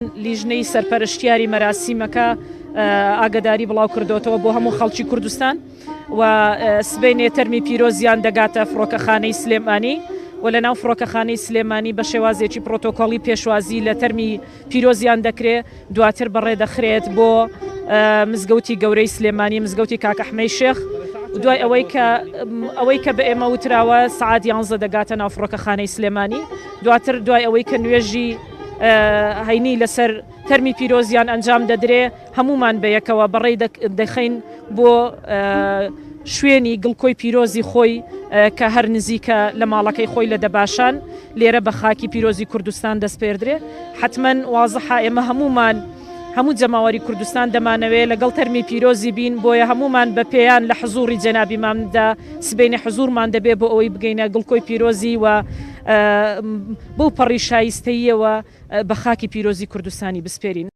لیژنەی سەرپەرشتیاری مەراسیمەکە ئاگاداری بڵاو کردوتەوە بۆ هەموو خەڵکی کوردستان و سبەینێ تەرمی پیرۆزیان دەگاتە فڕۆکەخانەی سلێمانی و لە ناو فڕۆکەخانەی سلێمانی بە شێوازێکی پرۆتۆکۆڵی پێشوازی لە تەرمی پیرۆزیان دەکرێت دواتر بەڕێدەخرێت بۆ مزگەوتی گەورەی سلێمانی مزگەوتی کاک ئەحمەی شێخ دوای ئەوەی کە بە ئێمە وتراوە سعات 11 دەگاتە ناو فڕۆکەخانەی سلێمانی دواتر دوای ئەوەی کە نوێژی هەینی لەسەر تەرمی پیرۆزیان ئەنجام دەدرێ هەمومان بەیەکەوە بەڕێی دەخەین بۆ شوێنی گڵکۆی پیرۆزی خۆی کە هەر نزیکە لە ماڵەکەی خۆی لە دەباشان لێرە بە خاکی پیرۆزی کوردستان دەستپێردرێ حتمما وازەحە ئێمە هەموو جەماوەری کوردستان دەمانەوێت لەگەڵ تەرمی پیرۆزی بین بۆیە هەمومان بە پێیان لە حزوری جەنابی مامدا سبەینە حزورمان دەبێت بۆ ئەوەی بگەینە گڵکۆی پیرۆزی و بەو پەڕی شایستەییەوە بە خاکی پیرۆزی کوردستانی بسپێرین.